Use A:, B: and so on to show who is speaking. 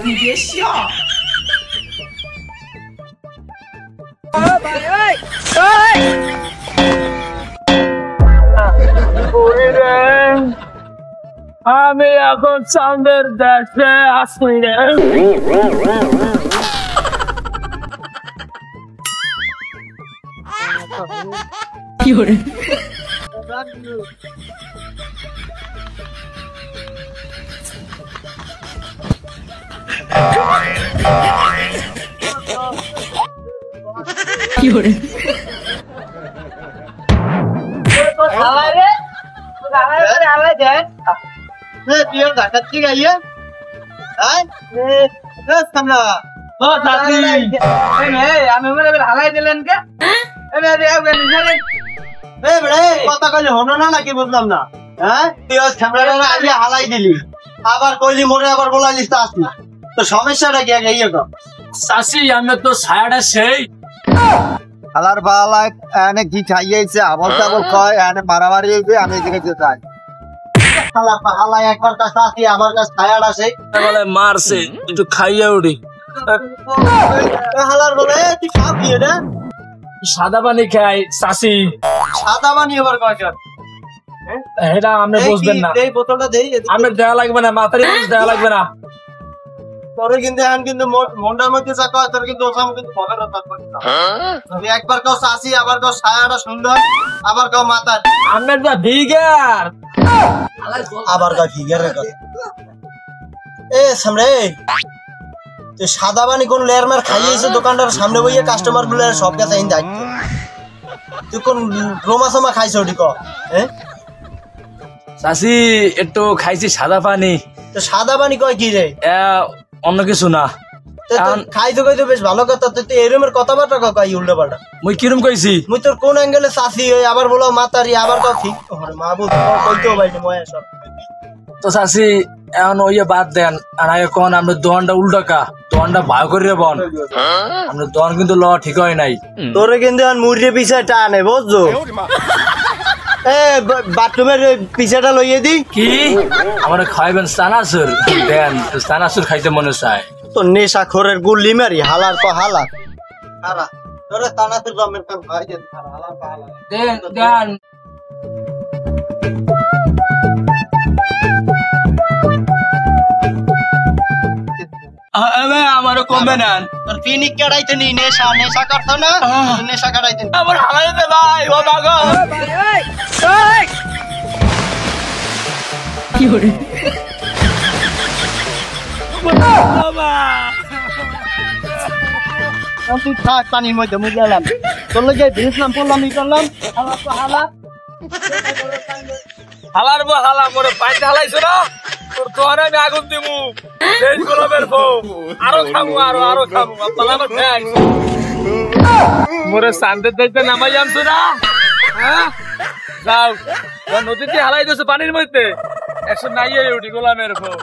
A: 你别笑。
B: আমি এখন চাঁদের দেশে আসি রে।
A: কি হরে কি হরে
B: হালাই দিলেন কে কথা কইলে হলো না নাকি বুঝলাম না। হ্যাঁ তুই হালাই দিলি আবার কইলি মোরে আবার বলাইলিস তো আসলি তো সমস্যাটা কি আগে ইয়ে কর চাষি আমি তো ছায়াটা সেই
C: হালার বালা এনে কি খাইয়েছে আবল তাবল কয় এনে মারামারি হইবে আমি এদিকে যেতে চাই
B: হালাই একবার কাছে আসি আমার কাছে ছায়াটা সেই
D: বলে মারছে একটু খাইয়া উঠি
B: হালার বলে তুই খাও কি এটা
D: সাদা পানি খাই চাষি
B: সাদা পানি আবার কয়
D: এটা আপনি বুঝবেন না
B: এই বোতলটা দেই
D: আপনার দেওয়া লাগবে না মাথার দেওয়া লাগবে না
B: তোরে কিন্তু এখন কিন্তু মন্ডার মধ্যে যা কয় তোর কিন্তু ওসাম কিন্তু হবে না তুমি একবার কাও চাষি আবার কাও ছায়াটা সুন্দর আবার কাও মাথার
D: আপনার যা ভিগার
B: আবার কাও ফিগারের কথা এ সামনে তুই সাদা পানি কোন লেয়ার মার খাইয়েছে দোকানটার সামনে বইয়ে কাস্টমার গুলো সব কাছে আইন দায়িত্ব তুই কোন রোমা সমা খাইছ ওটি ক হ্যাঁ
D: চাষি একটু খাইছি সাদা পানি
B: তো সাদা পানি কয় কি রে
D: অন্য কিছু না
B: খাইতো খাইতো বেশ ভালো কথা তুই তো এরমের কথাবার্তা কয় উল্টো পাল্টা
D: মুই কিরম কইছি
B: মুই তোর কোন অ্যাঙ্গেলে চাষি হই আবার বলো মাতারি আবার তো ঠিক মা বুঝ কইতো বাইনি ময়া সব
D: তো চাষি এখন ওই বাদ দেন আর আগে কোন আমরা দোকানটা উল্টাকা দোকানটা ভাগ করে বন আমরা দোকান কিন্তু ল ঠিক হয় নাই
B: তোরে কিন্তু এখন মুড়িয়ে পিছে টানে বুঝছো এ বাথরুমের পিছাটা লইয়ে দি
D: কি আমরা খাইবেন চানাচুর দেন চানাচুর খাইতে মনে চায়
B: তো নেশা খোরের গুল্লি মারি হালার তো হালা হালা তোরে চানাচুর জমের কাম খাই দে হালার তো হালা
D: দেন দেন আমারও কমবে না
B: তোর পিনিক কাটাইতে নি নেশা নেশা করতো না নেশা কাটাইতে
D: আমার হালাইতে ভাই ও বাবা
A: কি হরে
B: তুই থাক পানির মধ্যে মুখ গেলাম তোর লগে ভিজলাম পড়লাম ই করলাম হালা তো হালা
D: হালার বো হালা মোরে পাইতে হালাইছো না তোর তোরে আমি আগুন দিমু সেই গোলাপের বউ আরো খামু আরো খামু আপনারা আমার ভাই মোরে সান্দের দাইতে নামাই আনছো না হ্যাঁ যাও নদীতে হালাই দিছো পানির মধ্যে একশো নাইয়ে উঠি গোলামের বউ